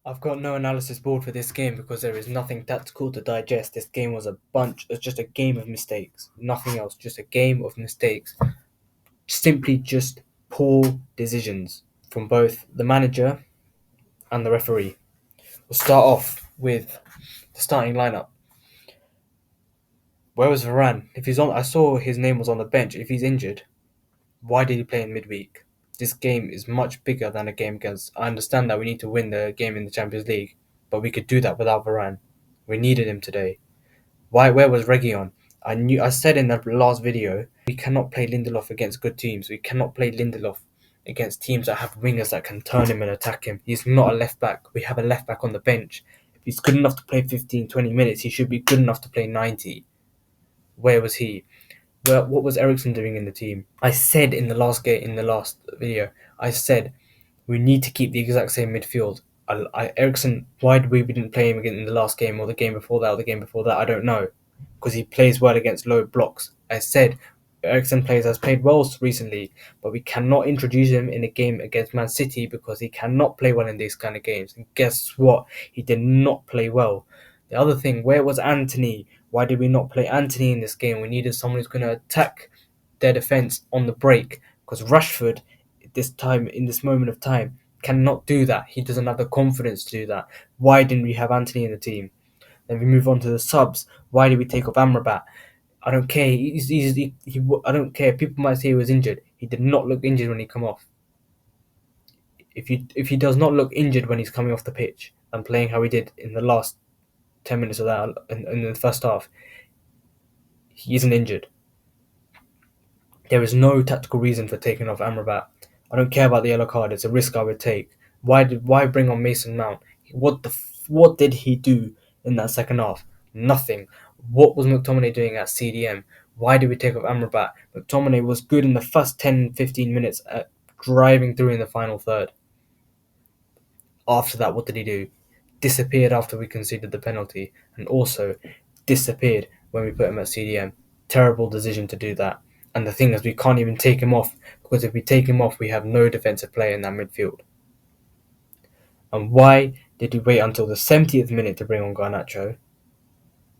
I've got no analysis board for this game because there is nothing tactical to digest. This game was it's just a game of mistakes. Nothing else, just a game of mistakes. Simply just poor decisions from both the manager and the referee. We'll start off with the starting lineup. Where was Varane? If he's on, I saw his name was on the bench. If he's injured, why did he play in midweek? This game is much bigger than a game against. I understand that we need to win the game in the Champions League, but we could do that without Varane. We needed him today. Why? Where was Reguilon? I said in the last video we cannot play Lindelof against good teams. We cannot play Lindelof against teams that have wingers that can turn him and attack him. He's not a left back. We have a left back on the bench. If he's good enough to play 15, 20 minutes, he should be good enough to play 90. Where was he? What was Ericsson doing in the team? I said in the last video, I said we need to keep the exact same midfield. Ericsson, why did we didn't play him again in the last game or the game before that or the game before that? I don't know, because he plays well against low blocks. I said Ericsson has played well recently, but we cannot introduce him in a game against Man City because he cannot play well in these kind of games. And guess what? He did not play well. The other thing, where was Anthony? Why did we not play Anthony in this game? We needed someone who's going to attack their defense on the break, because Rashford, this time in this moment of time, cannot do that. He doesn't have the confidence to do that. Why didn't we have Anthony in the team? Then we move on to the subs. Why did we take off Amrabat? I don't care. I don't care. People might say he was injured. He did not look injured when he come off. If he does not look injured when he's coming off the pitch and playing how he did in the last 10 minutes of that in the first half, he isn't injured. There is no tactical reason for taking off Amrabat. I don't care about the yellow card. It's a risk I would take. Why bring on Mason Mount? What did he do in that second half? Nothing. What was McTominay doing at CDM? Why did we take off Amrabat? McTominay was good in the first 10, 15 minutes at driving through in the final third. After that, what did he do? Disappeared after we conceded the penalty, and also disappeared when we put him at CDM. Terrible decision to do that. And the thing is, we can't even take him off, because if we take him off, we have no defensive player in that midfield. And why did we wait until the 70th minute to bring on Garnacho?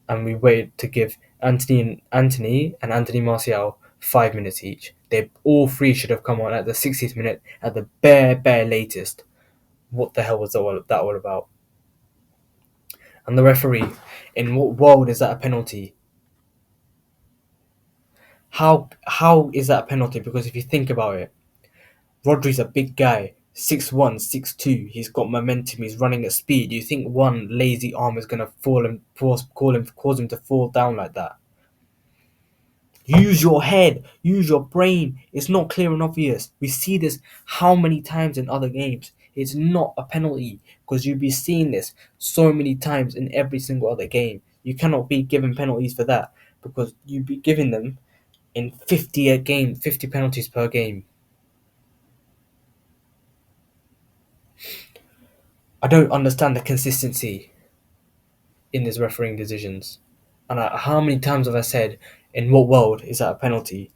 And we waited to give Anthony and Anthony Martial 5 minutes each. They all three should have come on at the 60th minute at the bare latest. What the hell was that all about? And the referee, in what world is that a penalty? How is that a penalty? Because if you think about it, Rodri's a big guy, 6'1", 6'2". He's got momentum. He's running at speed. Do you think one lazy arm is gonna cause him to fall down like that? Use your head. Use your brain. It's not clear and obvious. We see this how many times in other games. It's not a penalty because you'll be seeing this so many times in every single other game. You cannot be given penalties for that because you'd be giving them in 50 a game, 50 penalties per game. I don't understand the consistency in these refereeing decisions. And how many times have I said, in what world is that a penalty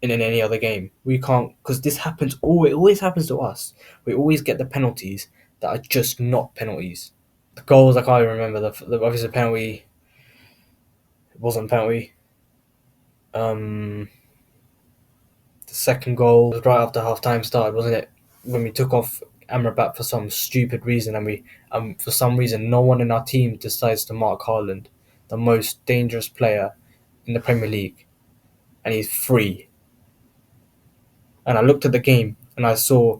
in any other game? We can't, because this happens, it always happens to us. We always get the penalties that are just not penalties. The goals, I can't even remember. The obviously penalty, it wasn't a penalty. The second goal was right after half time started, wasn't it? When we took off Amrabat for some stupid reason, and for some reason no one in our team decides to mark Haaland, the most dangerous player in the Premier League, and he's free. And I looked at the game and I saw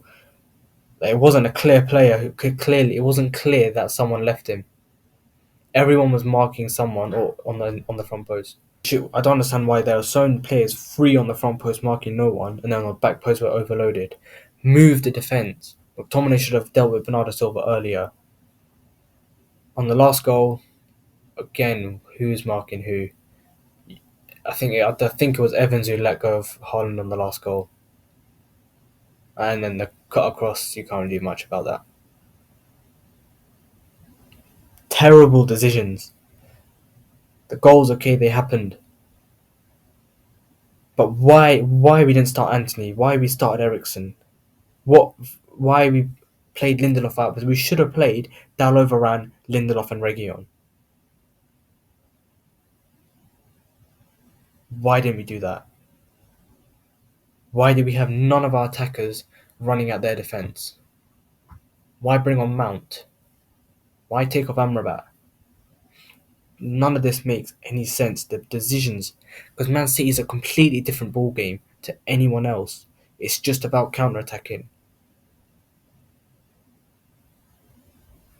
that it wasn't a clear player who could clearly. It wasn't clear that someone left him. Everyone was marking someone or on the front post. I don't understand why there are so many players free on the front post marking no one, and then on the back post were overloaded. Move the defence. McTominay should have dealt with Bernardo Silva earlier. On the last goal, again, who's marking who? I think it was Evans who let go of Haaland on the last goal. And then the cut across, you can't do much about that. Terrible decisions. The goals, okay, they happened. But why we didn't start Anthony? Why we started Ericsson? Why we played Lindelof out, but we should have played Dalot, Varane, Lindelof, and Reguilon. Why didn't we do that? Why did we have none of our attackers running at their defence? Why bring on Mount? Why take off Amrabat? None of this makes any sense. The decisions, because Man City is a completely different ball game to anyone else. It's just about counter attacking.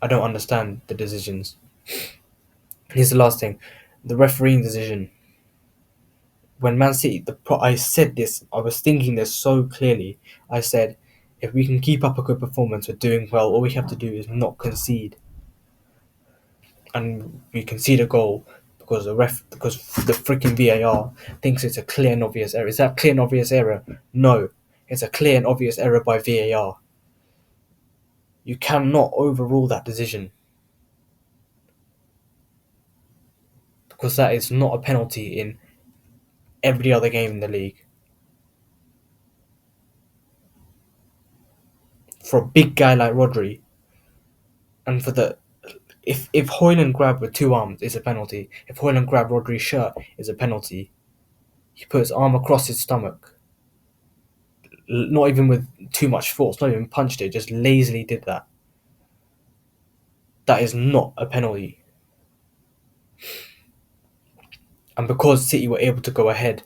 I don't understand the decisions. Here's the last thing: the refereeing decision. When Man City, I said this. I was thinking this so clearly. I said, if we can keep up a good performance, we're doing well. All we have to do is not concede, and we concede a goal because the freaking VAR thinks it's a clear and obvious error. Is that clear and obvious error? No, it's a clear and obvious error by VAR. You cannot overrule that decision because that is not a penalty in every other game in the league. For a big guy like Rodri, and for the if Hoyland grabbed with two arms, it's a penalty. If Hoyland grabbed Rodri's shirt, it's a penalty. He put his arm across his stomach, not even with too much force, not even punched it, just lazily did that. That is not a penalty. And because City were able to go ahead,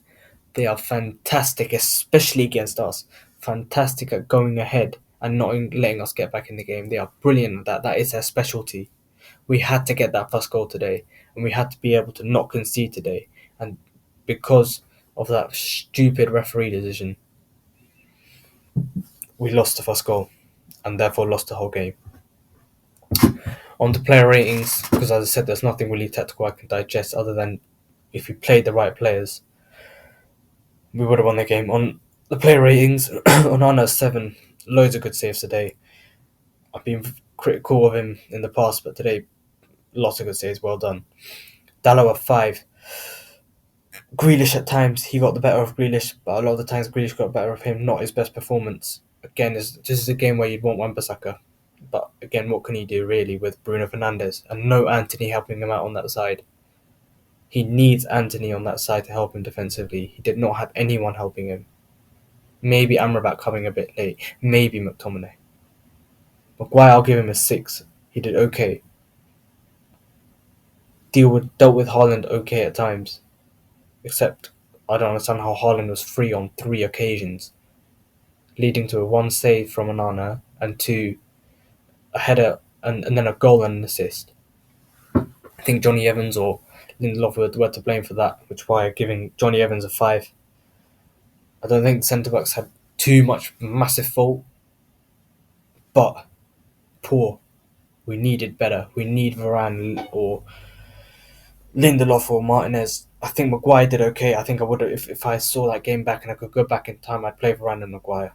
they are fantastic, especially against us. Fantastic at going ahead and not letting us get back in the game. They are brilliant at that. That is their specialty. We had to get that first goal today, and we had to be able to not concede today. And because of that stupid referee decision, we lost the first goal, and therefore lost the whole game. On the player ratings, because as I said, there's nothing really tactical I can digest other than if we played the right players, we would have won the game. On the player ratings, Onana 7, loads of good saves today. I've been critical of him in the past, but today, lots of good saves, well done. Dalot 5. Grealish at times, he got the better of Grealish, but a lot of the times Grealish got the better of him, not his best performance. Again, this is a game where you'd want Wan-Bissaka. But again, what can he do really with Bruno Fernandes and no Anthony helping him out on that side? He needs Anthony on that side to help him defensively. He did not have anyone helping him. Maybe Amrabat coming a bit late. Maybe McTominay. Maguire, I'll give him a 6. He did okay. Dealt with Haaland okay at times. Except, I don't understand how Haaland was free on 3 occasions. Leading to a 1 save from Onana and 2 a header and then a goal and an assist. I think Johnny Evans or Lindelof were to blame for that, which is why I'm giving Johnny Evans a 5. I don't think the centre-backs had too much massive fault, but poor. We needed better. We need Varane or Lindelof or Martinez. I think Maguire did okay. I think I would have, if I saw that game back and I could go back in time, I'd play Varane and Maguire.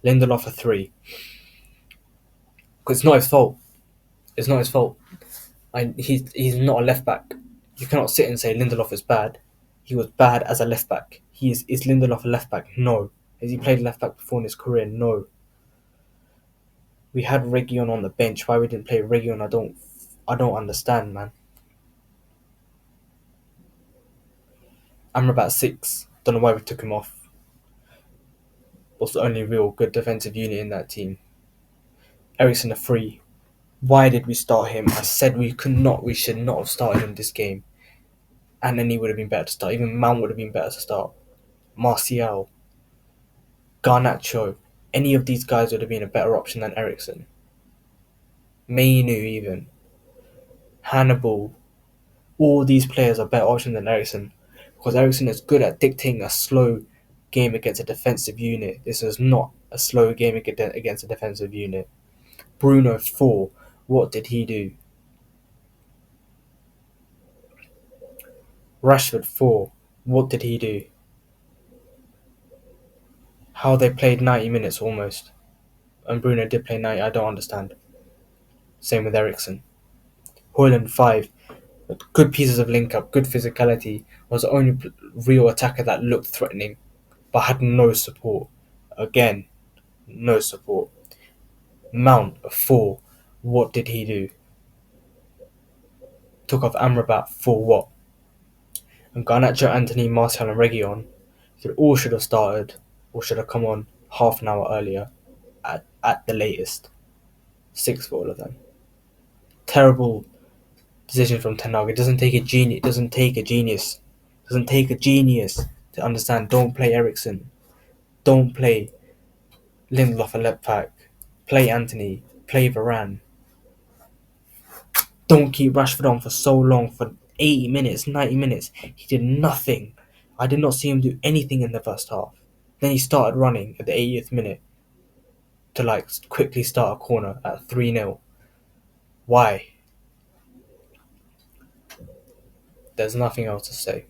Lindelof a 3. Because it's not his fault. It's not his fault. He's not a left back. You cannot sit and say Lindelof is bad. He was bad as a left back. Is Lindelof a left back? No. Has he played left back before in his career? No. We had Reguilon on the bench. Why we didn't play Reguilon, I don't understand, man. Amrabat 6. Don't know why we took him off. Was the only real good defensive unit in that team. Eriksen a 3. Why did we start him? I said we should not have started him this game. And then he would have been better to start. Even Mount would have been better to start. Martial, Garnacho, any of these guys would have been a better option than Eriksen. Mainu even. Hannibal. All these players are better options than Eriksen. Because Eriksen is good at dictating a slow game against a defensive unit. This is not a slow game against a defensive unit. Bruno 4. What did he do? Rashford 4. What did he do? How they played 90 minutes almost. And Bruno did play 90, I don't understand. Same with Eriksen. Hoyland 5. Good pieces of link up, good physicality. Was the only real attacker that looked threatening, but had no support. Again, no support. Mount a 4. What did he do? Took off Amrabat for what? And Garnacho, Anthony, Martial, and Reguilon, they all should have started or should have come on half an hour earlier at the latest. 6 for all of them. Terrible decision from Ten Hag. It doesn't take a genius. It doesn't take a genius. It doesn't take a genius to understand. Don't play Ericsson. Don't play Lindelof and left back. Play Anthony. Play Varane. Don't keep Rashford on for so long, for 80 minutes, 90 minutes. He did nothing. I did not see him do anything in the first half. Then he started running at the 80th minute to quickly start a corner at 3-0. Why? There's nothing else to say.